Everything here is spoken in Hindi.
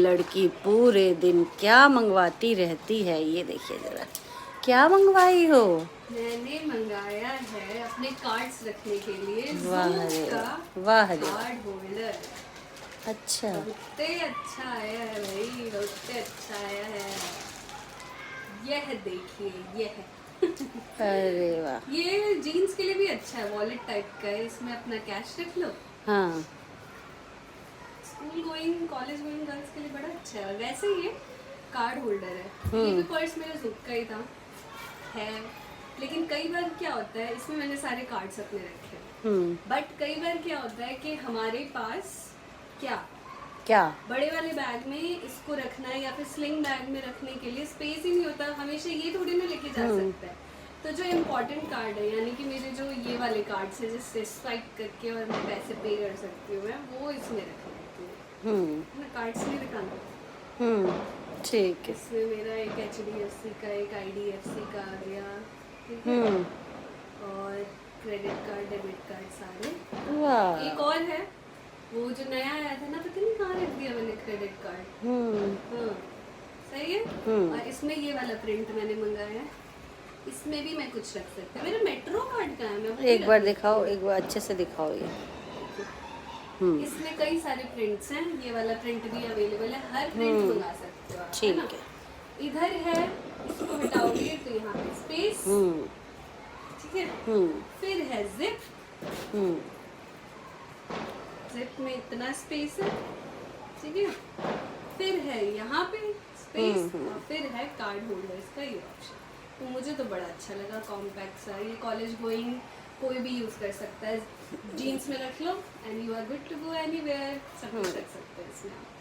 लड़की पूरे दिन क्या मंगवाती रहती है। ये देखिए जरा, क्या मंगवाई हो? मैंने मंगाया है अपने कार्ड्स रखने के लिए वाह Zoom रे का वाह, वाह रे वाह। Card holder. अच्छा, बहुत अच्छा आया है भाई, बहुत अच्छा आया है। यह देखिए, यह अरे वाह। ये जीन्स के लिए भी अच्छा है, वॉलेट टाइप का है, इसमें अपना कैश रख लो। हाँ, school going, college going girls के लिए बड़ा अच्छा है। वैसे ये कार्ड होल्डर है। ये भी पर्स मेरे ज़ुक का ही था है, लेकिन कई बार क्या होता है, इसमें मैंने सारे कार्ड्स अपने रखे हैं। बट कई बार क्या होता है कि हमारे पास क्या बड़े वाले बैग में इसको रखना है या फिर स्लिंग बैग में रखने के लिए स्पेस ही नहीं होता। हमेशा ये थोड़ी ना लेके जा सकता है। तो जो इम्पोर्टेंट कार्ड है, यानी कि मेरे जो ये वाले कार्ड्स है जिससे स्वाइप करके और मैं पैसे पे कर सकती हूँ, मैं वो इसमें रख लेती हूँ। मैं कार्ड्स नहीं दिखाना। ठीक है। इसमें मेरा एक HDFC का, एक IDFC का आ गया, ठीक है, और क्रेडिट कार्ड, डेबिट कार्ड सारे। वाह। एक और है, वो जो नया आया था ना, पता नहीं कहाँ रख दिया मैंने क्रेडिट कार्ड। हाँ, सही है। और इसमें ये वाला प्रिंट मैंने मंगाया है, इसमें भी मैं कुछ रख सकती हूँ। मेरा मेट्रो कार्ड कहाँ है, मैं वही एक बार रख दिखाओ, लेती एक बार अच्छे से दिखाओ ये। हूँ। इसमें कई सारे प्रिंट्स हैं, ये वाला प्रिंट भी अवेलेबल है, हर प्रिंट मंगा सकते हो आप, है ठीक ना। है। इधर है, इसको हटाओगे तो यहाँ पे स्पेस, ठीक है। फिर है जिप, जिप में इतना स्पेस है, ठीक है। फिर है यहाँ पे स्पेस, और फिर है कार्ड होल्डर्स का ये ऑप्शन। तो मुझे तो बड़ा अच्छा लगा, कॉम्पैक्ट सा। ये कॉलेज गोइंग कोई भी यूज़ कर सकता है। जीन्स में रख लो and you are good to go anywhere, सब कुछ रख सकते हैं इसमें आप।